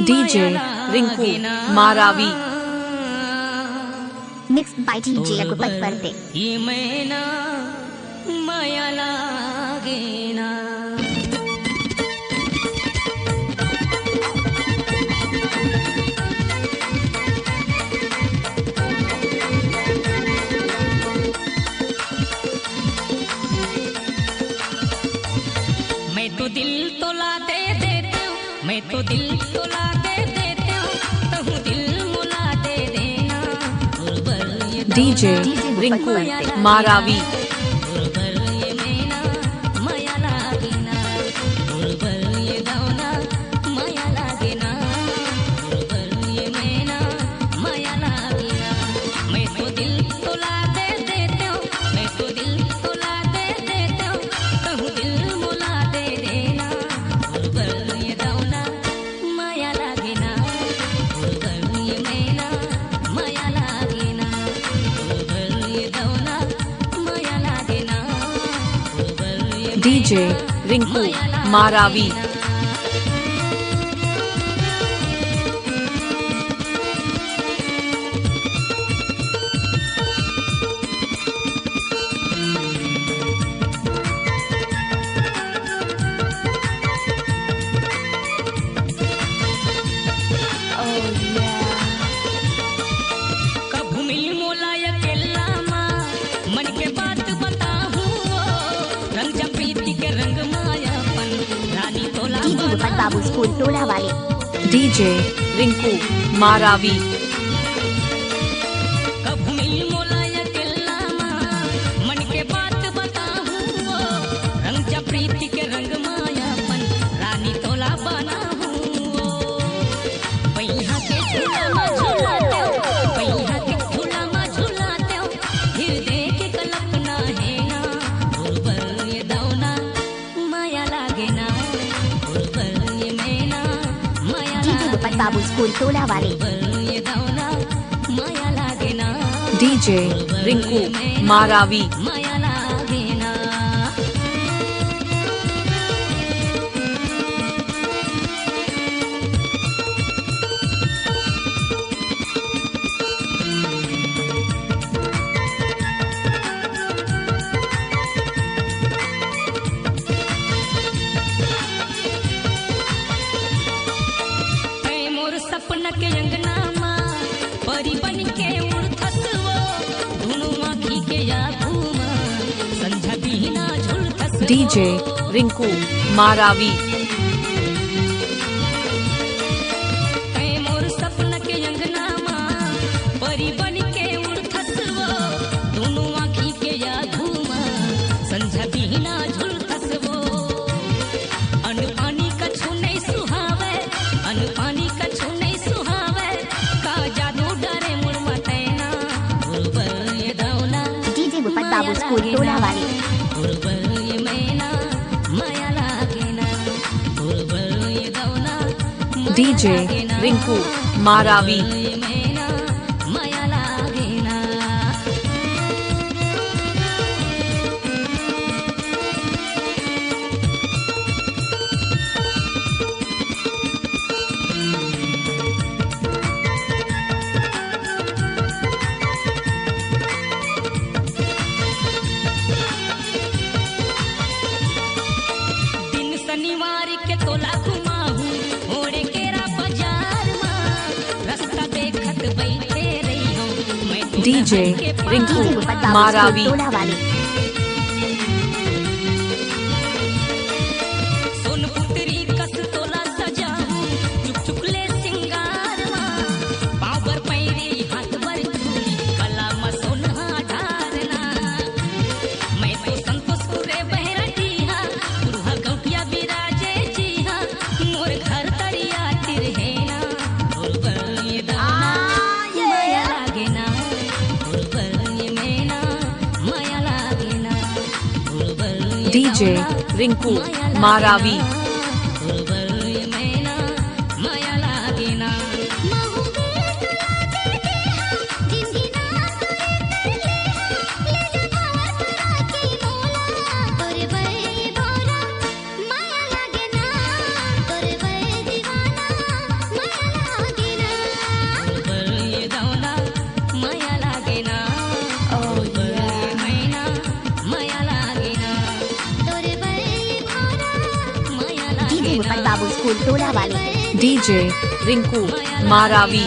DJ Rinku Maravi. Mixed by DJ Agupat Parte. मैं तो दिल तोला दे देता हूँ, मैं तो दिल तोला दे देता हूँ, तू दिल मुला दे देना। DJ Rinku Maravi. DJ Rinku Maravi. बाबू स्कूल टोला वाले। DJ Rinku Maravi. मन के बात बताऊं, रंग जा प्रीति के रंग मायापन, रानी तोला बना हूँ। पैहा के झूला में झूलाते हो, पैहा के झूला में झूलाते हो, हृदय के कल्पना है ना, ये दौना माया लागे ना। बाबू स्कूल टोला वाले। DJ Rinku Maravi. सपना के अंगना माँ परी बन के उड़थस वो, दोनों आँखी के आँखों माँ संझा बिना झुलथस। DJ Rinku Maravi. मोर सपना के अंगना माँ परी बन के उड़थस वो, दोनों आँखी के आँखों माँ संझा बिना झुलथस वो। अन पानी का छूने सुहावे, अन पानी का छूने सुहावे, का जादू डरे मुड़ मतेना। ये दौना DJ बाबू स्कूल टोला वाले। ये मैना माया लागे ना, ये दौना DJ Rinku Maravi. मैना माया लागे ना। शनिवार के तोला घुमाहूं, ओड़े केरा बाजार मां, रास्ता देखत बैठे रही हूं मैं तो। DJ Rinku Maravi. टोला वाले। सोनपुत्री कस तोला सजाऊं, चुक चुक ले सिंगार मां, पाँव पर पैरी हाथ पर चूड़ी, गला में सोना ढारना। मैं तो संतोष कुरे बहरा दिया, बुढ़ा गौटिया विराजे जी हाँ, मोर घर तरिया तिर है ना। ये दाना माया लागे ना, ये मैना माया लागे ना। DJ Rinku Maravi. स्कूल टोला वाले डीजे रिंकू मारावी